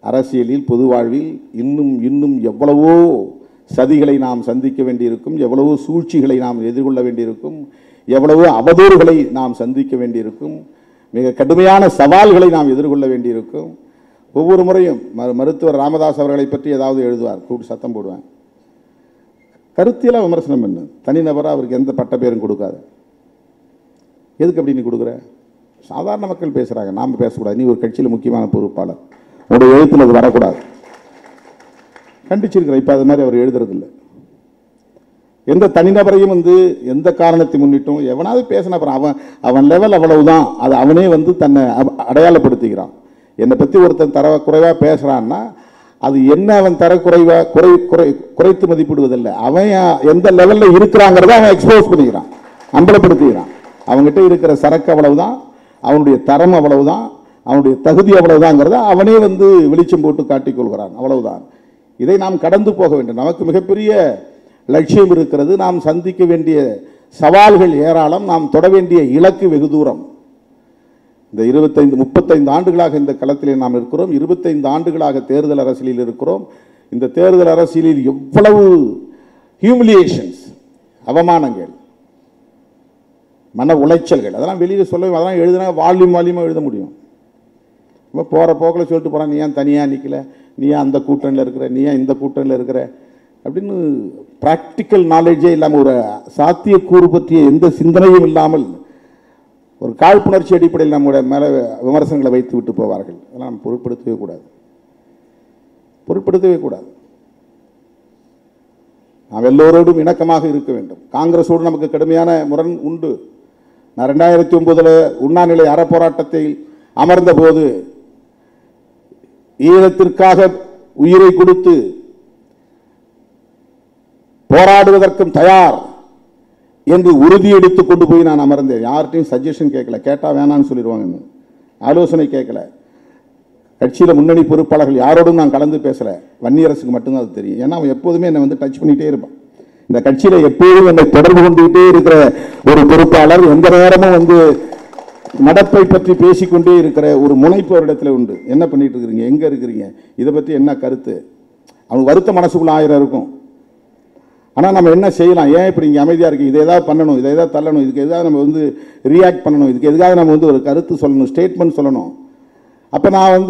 அரசியலில் பொது வாழ்வில் இன்னும் எவ்வளவோ சதிகளை நாம் சந்திக்க வேண்டியிருக்கும், எவ்வளவோ சூழ்ச்சிகளை நாம் எதிர்கொள்ள வேண்டியிருக்கும், எவ்வளவோ அவதூறுகளை நாம் சந்திக்க வேண்டியிருக்கும், மிக கடுமையான சவால்களை நாம் எதிர்கொள்ள வேண்டியிருக்கும். ஒவ்வொரு முறையும் மருத்துவர் ராமதாஸ் அவர்களை பற்றி ஏதாவது எழுதுவார், கூட்டு சத்தம் போடுவேன். கருத்தியல விமர்சனம் பண்ணு, தனிநபராக அவருக்கு எந்த பட்ட பேரும் கொடுக்காது. எதுக்கு அப்படி நீ கொடுக்குற? சாதாரண மக்கள் பேசுகிறாங்க, நாம் பேசக்கூடாது. நீ ஒரு கட்சியில் முக்கியமான பொறுப்பாளர், உங்களுடைய எழுத்துல அது வரக்கூடாது. கண்டிச்சிருக்கிற. இப்போ அது மாதிரி அவர் எழுதுறதில்லை. எந்த தனிநபரையும் வந்து எந்த காரணத்தை முன்னிட்டும் எவனாவது பேசின அப்புறம் அவன் லெவல் அவ்வளவுதான், அது அவனே வந்து தன்னை அடையாளப்படுத்திக்கிறான். என்னை பற்றி ஒருத்தன் குறைவாக பேசுகிறான்னா அது என்ன அவன் குறைத்து மதிப்பிடுவதில்லை. அவன் எந்த லெவலில் இருக்கிறாங்கிறத அவன் எக்ஸ்போஸ் பண்ணிக்கிறான், அம்பலப்படுத்துகிறான். அவங்ககிட்ட இருக்கிற சரக்கு அவ்வளவுதான், அவனுடைய தரம் அவ்வளவுதான், அவனுடைய தகுதி அவ்வளவுதாங்கிறத அவனே வந்து வெளிச்சம் போட்டு காட்டிக்கொள்கிறான். அவ்வளவுதான். இதை நாம் கடந்து போக வேண்டும். நமக்கு மிகப்பெரிய லட்சியம் இருக்கிறது. நாம் சந்திக்க வேண்டிய சவால்கள் ஏராளம். நாம் தொட வேண்டிய இலக்கு வெகு தூரம். இந்த 35 ஆண்டுகளாக இந்த களத்திலே நாம் இருக்கிறோம். 25 ஆண்டுகளாக தேர்தல் அரசியலில் இருக்கிறோம். இந்த தேர்தல் அரசியலில் எவ்வளவு ஹியூமிலியேஷன்ஸ், அவமானங்கள், மன உளைச்சல்கள், அதெல்லாம் வெளியில் சொல்ல, அதெல்லாம் எழுதினா வால்யூமாக எழுத முடியும். இப்போ போகிற போக்கில் சொல்லிட்டு போகிறான், நீ ஏன் தனியாக நிற்கல, நீ ஏன் அந்த கூட்டணியில் இருக்கிற, நீ ஏன் இந்த கூட்டணியில் இருக்கிற அப்படின்னு ப்ராக்டிக்கல் நாலேஜே இல்லாமல், ஒரு சாத்தியக்கூறு பற்றிய எந்த சிந்தனையும் இல்லாமல் ஒரு காழ்ப்புணர்ச்சி அடிப்படையில் நம்முடைய மேலே விமர்சனங்களை வைத்து விட்டு போவார்கள். அதெல்லாம் நம்ம பொருட்படுத்தவே கூடாது. நாம் எல்லோரோடும் இணக்கமாக இருக்க வேண்டும். காங்கிரஸோடு நமக்கு கடுமையான முரண் உண்டு. நான் 2009 உண்ணாநிலை அறப்போராட்டத்தில் அமர்ந்த போது ஈழத்திற்காக உயிரை கொடுத்து போராடுவதற்கும் தயார் என்று உறுதியெடுத்துக் கொண்டு போய் நான் அமர்ந்தேன். யார்கிட்டையும் சஜஷன் கேட்கல, கேட்டால் வேணான்னு சொல்லிடுவாங்க, ஆலோசனை கேட்கல. கட்சியில் முன்னணி பொறுப்பாளர்கள் யாரோடும் நான் கலந்து பேசல. வன்னியரசுக்கு மட்டும்தான் அது தெரியும். ஏன்னா அவன் எப்போதுமே என்னை வந்து டச் பண்ணிட்டே இருப்பான். இந்த கட்சியில் எப்போதும் என்னை தொடர்பு கொண்டுகிட்டே இருக்கிற ஒரு பொறுப்பாளர், எந்த நேரமும் வந்து நடப்பை பற்றி பேசிக்கொண்டே இருக்கிற ஒரு முனைப்பு இடத்துல உண்டு. என்ன பண்ணிட்டு இருக்கிறீங்க, எங்க இருக்கிறீங்க, இதை பற்றி என்ன கருத்து? அவங்க வருத்த மனசுக்குள்ள 1000 இருக்கும். ஆனால் நம்ம என்ன செய்யலாம், ஏன் இப்படி இங்கே அமைதியாக இருக்கு, இதை ஏதாவது பண்ணணும், இதை ஏதாவது தள்ளணும், இதுக்கு எதாவது நம்ம ரியாக்ட் பண்ணணும், இதுக்கு எதுக்காக நம்ம ஒரு கருத்து சொல்லணும், ஸ்டேட்மெண்ட் சொல்லணும். அப்போ நான்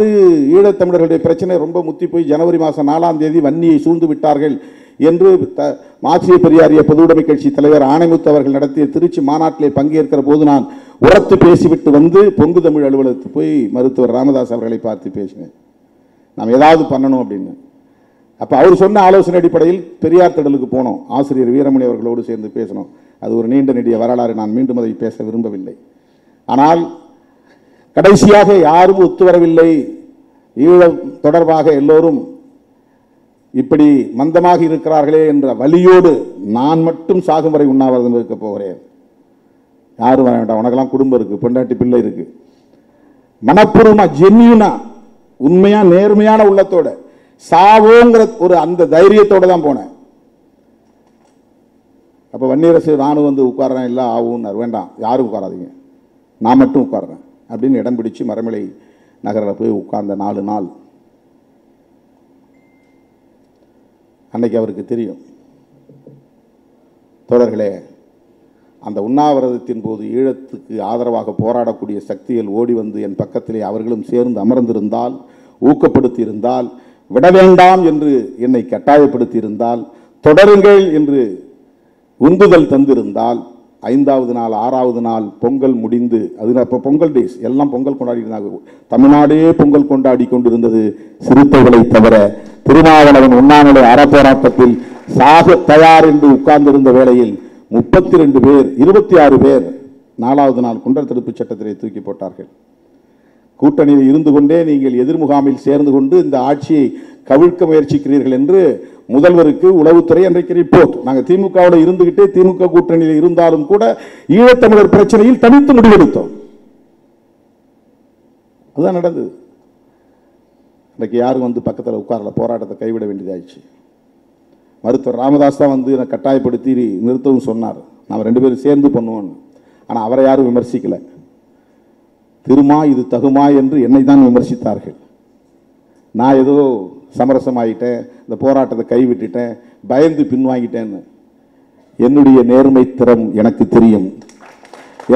ஈழத்தமிழர்களுடைய பிரச்சனை ரொம்ப முத்தி போய் ஜனவரி மாதம் 4ஆம் தேதி வன்னியை சூழ்ந்து விட்டார்கள் என்று மார்க்சிய பெரியாரிய பொதுவுடைமை கட்சி தலைவர் ஆணைமுத்து அவர்கள் நடத்திய திருச்சி மாநாட்டிலே பங்கேற்கிற போது நான் உரத்து பேசிவிட்டு பொங்கு தமிழ் அலுவலகத்துக்கு போய் மருத்துவர் ராமதாஸ் அவர்களை பார்த்து பேசினேன், நாம் ஏதாவது பண்ணணும் அப்படின்னு. அப்போ அவர் சொன்ன ஆலோசனை அடிப்படையில் பெரியார் திடலுக்கு போனோம். ஆசிரியர் வீரமணி அவர்களோடு சேர்ந்து பேசணும். அது ஒரு நீண்ட நெடிய வரலாறு, நான் மீண்டும் அதை பேச விரும்பவில்லை. ஆனால் கடைசியாக யாரும் ஒத்துவரவில்லை. ஈழம் தொடர்பாக எல்லோரும் இப்படி மந்தமாக இருக்கிறார்களே என்ற வலியோடு நான் மட்டும் சாகும் வரை உண்ணாவிரதம் இருக்க போகிறேன். யாரும் வர வேண்டாம், உனக்கெல்லாம் குடும்பம் இருக்கு, பொண்டாட்டி பிள்ளை இருக்கு. மனப்பூர்வமா, ஜென்யூனா, உண்மையா நேர்மையான உள்ளத்தோட சாவோங்கிற ஒரு அந்த தைரியத்தோட தான் போனேன். அப்ப வன்னியரசு நானும் உட்கார்றேன், இல்லை ஆகும் வேண்டாம், யாரும் உட்காராதீங்க, நான் மட்டும் உட்கார்றேன் அப்படின்னு இடம் பிடிச்சு மரமலை நகரில் போய் உட்கார்ந்த 4 நாள். அன்னைக்கு அவருக்கு தெரியும், தோழர்களே, அந்த உண்ணாவிரதத்தின் போது ஈழத்துக்கு ஆதரவாக போராடக்கூடிய சக்திகள் ஓடி என் பக்கத்திலே அவர்களும் சேர்ந்து அமர்ந்திருந்தால், ஊக்கப்படுத்தி இருந்தால், விட வேண்டாம் என்று என்னை கட்டாயப்படுத்தி இருந்தால், தொடருங்கள் என்று உந்துதல் தந்திருந்தால், 5வது நாள் 6வது நாள் பொங்கல் முடிந்து, அது அப்போ பொங்கல் டேஸ், எல்லாம் பொங்கல் கொண்டாடி இருந்தாங்க. தமிழ்நாடே பொங்கல் கொண்டாடி கொண்டிருந்தது சிறுத்தைகளை தவிர. திருமாவளவன் உண்ணாநிலை அறப்போராட்டத்தில் சாக தயார் என்று உட்கார்ந்திருந்த வேளையில் 32 பேர் 26 பேர் 4வது நாள் குண்டர் தடுப்பு சட்டத்திலே தூக்கி போட்டார்கள். கூட்டணியில் இருந்து கொண்டே நீங்கள் எதிர்முகாமில் சேர்ந்து கொண்டு இந்த ஆட்சியை கவிழ்க்க முயற்சிக்கிறீர்கள் என்று முதல்வருக்கு உளவுத்துறை அன்றைக்கு ரிப்போர்ட். நாங்கள் திமுகவோட இருந்துகிட்டே திமுக கூட்டணியில் இருந்தாலும் கூட ஈழத்தமிழர் பிரச்சனையில் தனித்து முடிவெடுத்தோம். அதுதான் நடந்தது. இன்றைக்கு யாரும் பக்கத்தில் உட்காரல, போராட்டத்தை கைவிட வேண்டியதாயிடுச்சு. மருத்துவர் ராமதாஸ் தான் என்னை கட்டாயப்படுத்தி நிறுத்தவும் சொன்னார், நாம் 2 பேரும் சேர்ந்து பண்ணுவோம். ஆனால் அவரை யாரும் விமர்சிக்கல. திருமா இது தகுமா என்று என்னை தான் விமர்சித்தார்கள். நான் ஏதோ சமரசமாயிட்டேன், இந்த போராட்டத்தை கைவிட்டுட்டேன், பயந்து பின்வாங்கிட்டேன்னு. என்னுடைய நேர்மை திறம் எனக்கு தெரியும்.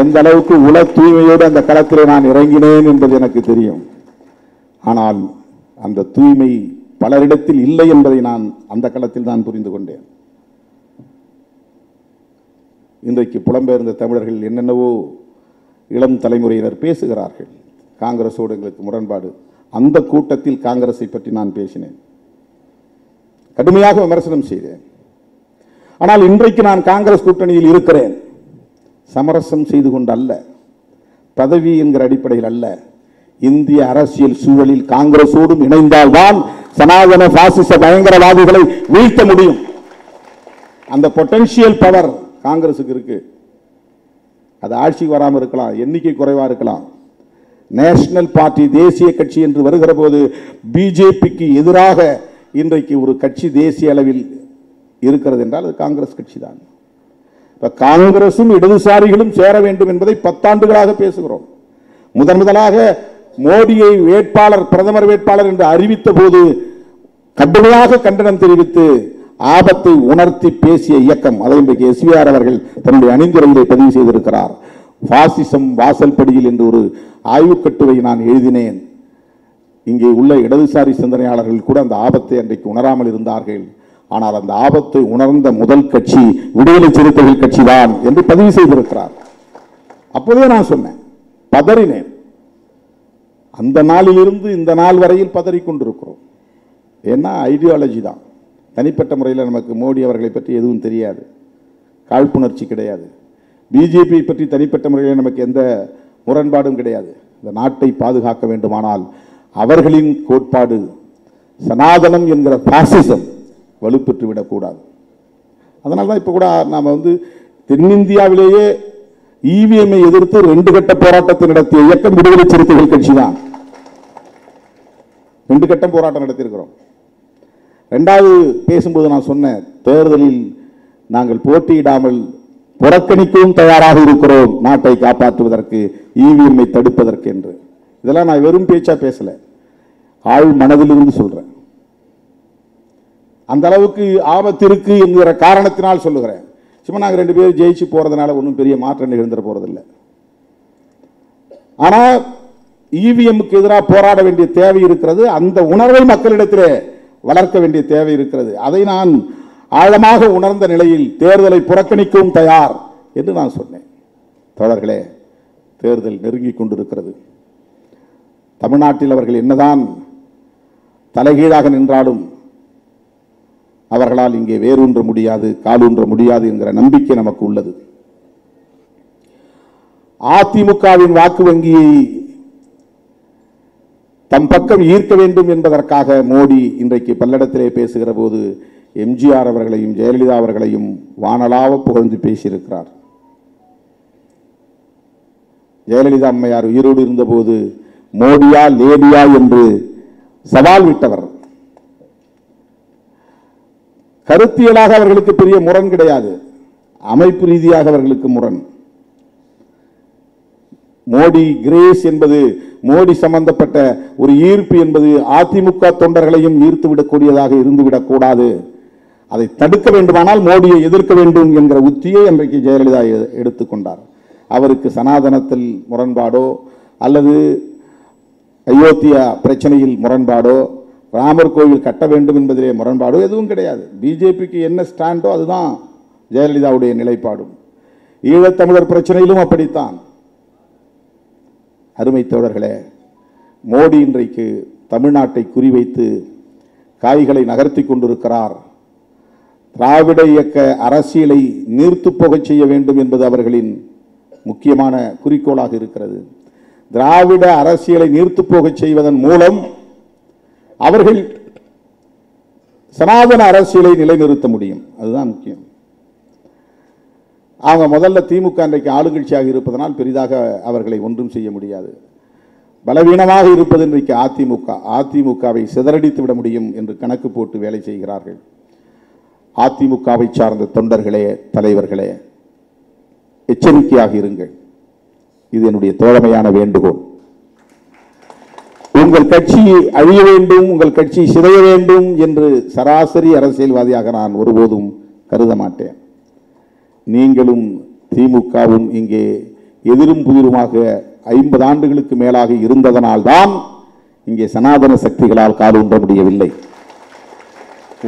எந்த அளவுக்கு உள தூய்மையோடு அந்த களத்தில் நான் இறங்கினேன் என்பது எனக்கு தெரியும். ஆனால் அந்த தூய்மை பலரிடத்தில் இல்லை என்பதை நான் அந்த களத்தில் தான் புரிந்து கொண்டேன். இன்றைக்கு புலம்பெயர்ந்த தமிழர்கள் என்னென்னவோ இளம் தலைமுறையினர் பேசுகிறார்கள், காங்கிரஸோடு எங்களுக்கு முரண்பாடு. அந்த கூட்டத்தில் காங்கிரஸை பற்றி நான் பேசினேன், கடுமையாக விமர்சனம் செய்தேன். ஆனால் இன்றைக்கு நான் காங்கிரஸ் கூட்டணியில் இருக்கிறேன், சமரசம் செய்து கொண்டு அல்ல, பதவி என்கிற அடிப்படையில் அல்ல. இந்திய அரசியல் சூழலில் காங்கிரஸோடும் இணைந்தால்தான் சனாதன பாசிச பயங்கரவாதிகளை வீழ்த்த முடியும். அந்த பொட்டன்ஷியல் பவர் காங்கிரசுக்கு இருக்கு. அது ஆட்சிக்கு வராமல் இருக்கலாம், எண்ணிக்கை குறைவா இருக்கலாம். நேஷனல் பார்ட்டி தேசிய கட்சி என்று வருகிற போது பிஜேபிக்கு எதிராக இன்றைக்கு ஒரு கட்சி தேசிய அளவில் இருக்கிறது என்றால் அது காங்கிரஸ் கட்சி தான். இப்ப காங்கிரசும் இடதுசாரிகளும் சேர வேண்டும் என்பதை 10 ஆண்டுகளாக பேசுகிறோம். முதலாக மோடியை வேட்பாளர், பிரதமர் வேட்பாளர் என்று அறிவித்த போது கடுமையாக கண்டனம் தெரிவித்து ஆபத்தை உணர்த்தி பேசிய இயக்கம், அதை இன்றைக்கு எஸ்விஆர் அவர்கள் தன்னுடைய அணிந்துரையிலே பதிவு செய்திருக்கிறார். பாசிசம் வாசல் படியில் என்று ஒரு ஆய்வுக்கட்டுரை நான் எழுதினேன். இங்கே உள்ள இடதுசாரி சிந்தனையாளர்கள் கூட அந்த ஆபத்தை அன்றைக்கு உணராமல் இருந்தார்கள். ஆனால் அந்த ஆபத்தை உணர்ந்த முதல் கட்சி விடுதலை சிறுத்தைகள் கட்சி தான் என்று பதிவு செய்திருக்கிறார். அப்போதே நான் சொன்னேன், பதறினேன். அந்த நாளிலிருந்து இந்த நாள் வரையில் பதறிக்கொண்டிருக்கிறோம். ஏன்னா ஐடியாலஜி தான். தனிப்பட்ட முறையில் நமக்கு மோடி அவர்களை பற்றி எதுவும் தெரியாது, காழ்ப்புணர்ச்சி கிடையாது. பிஜேபி பற்றி தனிப்பட்ட முறையில் நமக்கு எந்த முரண்பாடும் கிடையாது. இந்த நாட்டை பாதுகாக்க வேண்டுமானால் அவர்களின் கோட்பாடு சனாதனம் என்கிற பாசிசம் வலுப்பெற்று விடக்கூடாது. அதனால தான் இப்போ கூட நாம் தென்னிந்தியாவிலேயே இவிஎம்ஐ எதிர்த்து 2 கட்ட போராட்டத்தை நடத்திய இயக்கம் விடுதலை சிறுத்தைகள் கட்சி தான். 2 கட்டம் போராட்டம் நடத்தியிருக்கிறோம். 2வது பேசும்போது நான் சொன்னேன், தேர்தலில் நாங்கள் போட்டியிடாமல் புறக்கணிக்கவும் தயாராக இருக்கிறோம், நாட்டை காப்பாற்றுவதற்கு, ஈவிஎம்ஐ தடுப்பதற்கு என்று. இதெல்லாம் நான் வெறும் பேச்சா பேசல, ஆள் மனதிலிருந்து சொல்றேன். அந்த அளவுக்கு ஆபத்து இருக்கு என்கிற காரணத்தினால் சொல்லுகிறேன். சும்மா நாங்கள் 2 பேரும் ஜெயிச்சு போறதுனால ஒன்றும் பெரிய மாற்றம் நிகழ்ந்துட போறதில்லை. ஆனா ஈவிஎம்முக்கு எதிராக போராட வேண்டிய தேவை இருக்கிறது. அந்த உணர்வை மக்களிடத்திலே வளர்க்க வேண்டிய தேவை இருக்கிறது. அதை நான் ஆழமாக உணர்ந்த நிலையில் தேர்தலை புறக்கணிக்கவும் தயார் என்று நான் சொன்னேன். தோழர்களே, தேர்தல் நெருங்கிக் கொண்டிருக்கிறது. தமிழ்நாட்டில் அவர்கள் என்னதான் தலைகீழாக நின்றாலும் அவர்களால் இங்கே வேரூன்ற முடியாது, காலூன்ற முடியாது என்கிற நம்பிக்கை நமக்கு உள்ளது. அதிமுகவின் வாக்கு வங்கியை தம் பக்கம் ஈர்க்க வேண்டும் என்பதற்காக மோடி இன்றைக்கு பல்லடத்திலே பேசுகிற போது எம்ஜிஆர் அவர்களையும் ஜெயலலிதா அவர்களையும் வானளாவ புகழ்ந்து பேசியிருக்கிறார். ஜெயலலிதா அம்மையார் உயிரோடு இருந்தபோது மோடியா லேடியா என்று சவால் விட்டவர். கருத்தியலாக அவர்களுக்கு பெரிய முரண் கிடையாது, அமைப்பு ரீதியாக அவர்களுக்கு முரண். மோடி கிரேஸ் என்பது, மோடி சம்பந்தப்பட்ட ஒரு ஈர்ப்பு என்பது அதிமுக தொண்டர்களையும் ஈர்த்து விடக்கூடியதாக இருந்துவிடக் கூடாது. அதை தடுக்க வேண்டுமானால் மோடியை எதிர்க்க வேண்டும் என்கிற உத்தியை அன்றைக்கு ஜெயலலிதா எடுத்துக்கொண்டார். அவருக்கு சனாதனத்தில் முரண்பாடோ அல்லது அயோத்தியா பிரச்சனையில் முரண்பாடோ ராமர் கோவில் கட்ட வேண்டும் என்பதிலே முரண்பாடோ எதுவும் கிடையாது. பிஜேபிக்கு என்ன ஸ்டாண்டோ அதுதான் ஜெயலலிதாவுடைய நிலைப்பாடும். ஈழத்தமிழர் பிரச்சனையிலும் அப்படித்தான். அருமை தோழர்களே, மோடி இன்றைக்கு தமிழ்நாட்டை குறிவைத்து காய்களை நகர்த்தி கொண்டிருக்கிறார். திராவிட இயக்க அரசியலை நீர்த்து போகச் செய்ய வேண்டும் என்பது அவர்களின் முக்கியமான குறிக்கோளாக இருக்கிறது. திராவிட அரசியலை நீர்த்து போகச் செய்வதன் மூலம் அவர்கள் சனாதன அரசியலை நிலைநிறுத்த முடியும். அதுதான் முக்கியம். அவங்க முதல்ல திமுக இன்றைக்கு ஆளுங்கட்சியாக இருப்பதனால் பெரிதாக அவர்களை ஒன்றும் செய்ய முடியாது. பலவீனமாக இருப்பது இன்றைக்கு அதிமுக. அதிமுகவை சிதறடித்து விட முடியும் என்று கணக்கு போட்டு வேலை செய்கிறார்கள். அதிமுகவை சார்ந்த தொண்டர்களே, தலைவர்களே, எச்சரிக்கையாக இருங்கள். இது என்னுடைய தோழமையான வேண்டுகோள். உங்கள் கட்சி அழிய வேண்டும், உங்கள் கட்சி சிதைய வேண்டும் என்று சராசரி அரசியல்வாதியாக நான் ஒருபோதும் கருத மாட்டேன். நீங்களும் திமுகவும் இங்கே எதிரும் புதிருமாக 50 ஆண்டுகளுக்கு மேலாக இருந்ததனால்தான் இங்கே சனாதன சக்திகளால் காலூன்ற முடியவில்லை.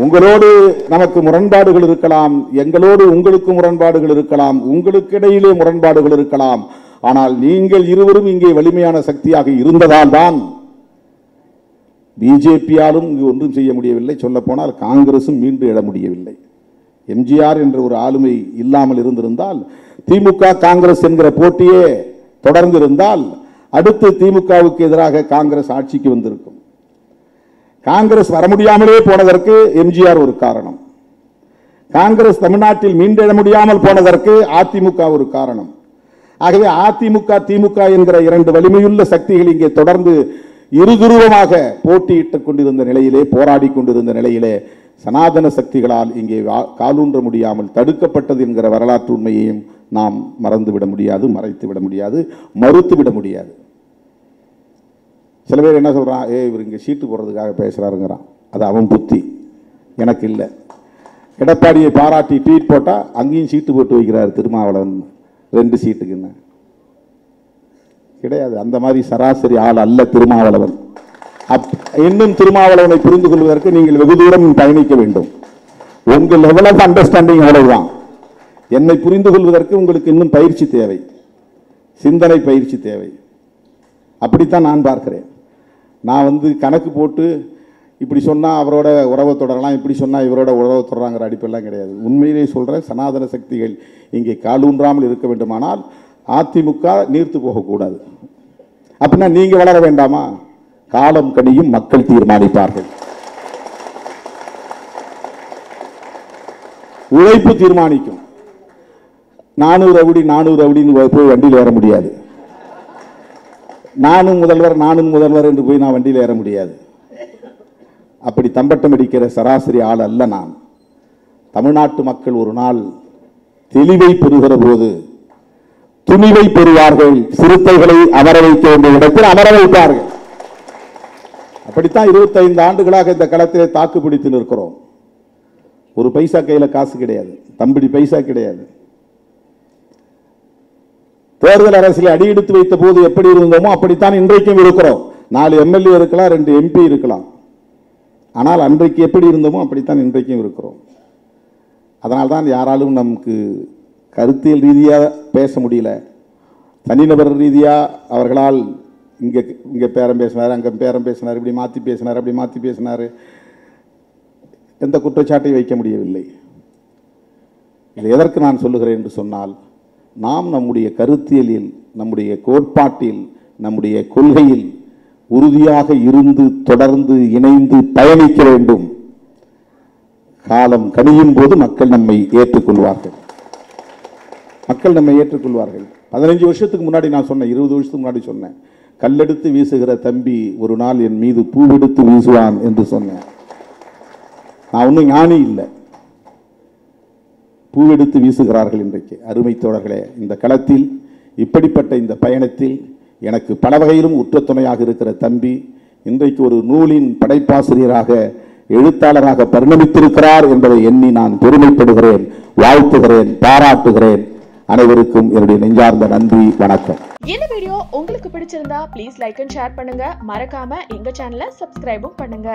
உங்களோடு நமக்கு முரண்பாடுகள் இருக்கலாம், எங்களோடு உங்களுக்கு முரண்பாடுகள் இருக்கலாம், உங்களுக்கு இடையிலே முரண்பாடுகள் இருக்கலாம். ஆனால் நீங்கள் இருவரும் இங்கே வலிமையான சக்தியாக இருந்ததால் தான் பிஜேபியாலும் இங்கு ஒன்றும் செய்ய முடியவில்லை. சொல்ல போனால் காங்கிரசும் மீண்டு எழ முடியவில்லை. எம்ஜிஆர் என்ற ஒரு ஆளுமை இல்லாமல் இருந்திருந்தால், திமுக காங்கிரஸ் என்கிற போட்டியே தொடர்ந்து இருந்தால், அடுத்து திமுகவுக்கு எதிராக காங்கிரஸ் ஆட்சிக்கு வந்திருக்கும். காங்கிரஸ் வர முடியாமலே போனதற்கு எம்ஜிஆர் ஒரு காரணம். காங்கிரஸ் தமிழ்நாட்டில் மீண்டெழ முடியாமல் போனதற்கு அதிமுக ஒரு காரணம். ஆகவே அதிமுக திமுக என்கிற 2 வலிமையுள்ள சக்திகள் இங்கே தொடர்ந்து இருதுருவமாக போட்டியிட்டுக் கொண்டிருந்த நிலையிலே, போராடி கொண்டிருந்த நிலையிலே சனாதன சக்திகளால் இங்கே காலூன்ற முடியாமல் தடுக்கப்பட்டது என்கிற வரலாற்று உண்மையையும் நாம் மறந்துவிட முடியாது, மறைத்து விட முடியாது, மறுத்து விட முடியாது. சில பேர் என்ன சொல்றான், இவர் இங்கே சீட்டு போடுறதுக்காக பேசுறாருங்கிறான். அது அவன் புத்தி, எனக்கு இல்லை. எடப்பாடியை பாராட்டி ட்வீட் போட்டா அங்கேயும் சீட்டு போட்டு வைக்கிறார் திருமாவளவன் 2 சீட்டுக்குன்னு. கிடையாது, அந்த மாதிரி சராசரி ஆள் அல்ல திருமாவளவன். இன்னும் திருமாவளவனை புரிந்து கொள்வதற்கு நீங்கள் வெகு தூரம் பயணிக்க வேண்டும். உங்கள் லெவல் ஆஃப் அண்டர்ஸ்டாண்டிங் அவ்வளவுதான். என்னை புரிந்து கொள்வதற்கு உங்களுக்கு இன்னும் பயிற்சி தேவை, சிந்தனை பயிற்சி தேவை. அப்படித்தான் நான் பார்க்கிறேன். நான் கணக்கு போட்டு இப்படி சொன்னால் அவரோட உறவை தொடரலாம், இப்படி சொன்னால் இவரோட உறவை தொடராங்கிற அடிப்பெல்லாம் கிடையாது. உண்மையிலே சொல்கிறேன், சனாதன சக்திகள் இங்கே காலூன்றாமல் இருக்க வேண்டுமானால் அதிமுக நீர்த்து போகக்கூடாது. அப்படின்னா நீங்க வளர வேண்டாமா? காலம் கனியும், மக்கள் தீர்மானிப்பார்கள். உழைப்பு தீர்மானிக்கும். 400 ரவுடி 400 ரவுடின்னு போய் வண்டியில் ஏற முடியாது. நானும் முதல்வர் என்று போய் நான் வண்டியில் ஏற முடியாது. அப்படி தம்பட்டம் அடிக்கிற சராசரி ஆள் அல்ல நான். தமிழ்நாட்டு மக்கள் ஒரு நாள் தெளிவை பெறுகிற போது துணிவை பெறுவார்கள். சிறுத்தைகளை அமர வைக்க வேண்டிய இடத்தில் அமர வைப்பார்கள். அப்படித்தான் 25 ஆண்டுகளாக இந்த களத்திலே தாக்கு பிடித்து நிற்கிறோம். ஒரு பைசா கையில காசு கிடையாது, தம்பிடி பைசா கிடையாது. தேர்தல் அரசியல் அடியெடுத்து வைத்த போது எப்படி இருந்தோமோ அப்படித்தான் இன்றைக்கும் இருக்கிறோம். 4 எம்எல்ஏ இருக்கலாம், 2 எம்பி இருக்கலாம். ஆனால் அன்றைக்கு எப்படி இருந்தோமோ அப்படித்தான் இன்றைக்கும் இருக்கிறோம். அதனால்தான் யாராலும் நமக்கு கருத்தியல் ரீதியாக பேச முடியல. தனிநபர் ரீதியாக அவர்களால் இங்கே பேரம் பேசினார், அங்கே பேரம் பேசினார், இப்படி மாற்றி பேசினார், அப்படி மாற்றி பேசினார், எந்த குற்றச்சாட்டையும் வைக்க முடியவில்லை. இது எதற்கு நான் சொல்லுகிறேன் என்று சொன்னால், நாம் நம்முடைய கருத்தியலில், நம்முடைய கோட்பாட்டில், நம்முடைய கொள்கையில் உறுதியாக இருந்து தொடர்ந்து இணைந்து பயணிக்க வேண்டும். காலம் கனியும் போது மக்கள் நம்மை ஏற்றுக்கொள்வார்கள். மக்கள் நம்மை ஏற்றுக்கொள்வார்கள். 15 வருஷத்துக்கு முன்னாடி நான் சொன்னேன், 20 வருஷத்துக்கு முன்னாடி சொன்னேன், கல்லெடுத்து வீசுகிற தம்பி ஒரு நாள் என் மீது பூவெடுத்து வீசுவான் என்று சொன்னேன். நான் ஒன்றும் ஞானி இல்லை. பூவெடுத்து வீசுகிறார்கள் இன்றைக்கு. அருமை தோழர்களே, இந்த களத்தில் இப்படிப்பட்ட இந்த பயணத்தில் எனக்கு பல வகையிலும் உற்ற துணையாக இருக்கிற தம்பி இன்றைக்கு ஒரு நூலின் படைப்பாசிரியராக, எழுத்தாளராக பரிணமித்திருக்கிறார் என்பதை எண்ணி நான் பெருமைப்படுகிறேன், வாழ்த்துகிறேன், பாராட்டுகிறேன். அனைவருக்கும் என்னுடைய நெஞ்சார்ந்த நன்றி, வணக்கம். இந்த வீடியோ உங்களுக்கு பிடிச்சிருந்தா ப்ளீஸ் லைக் அண்ட் ஷேர் பண்ணுங்க. மறக்காம எங்க சேனலை சப்ஸ்கிரைபும் பண்ணுங்க.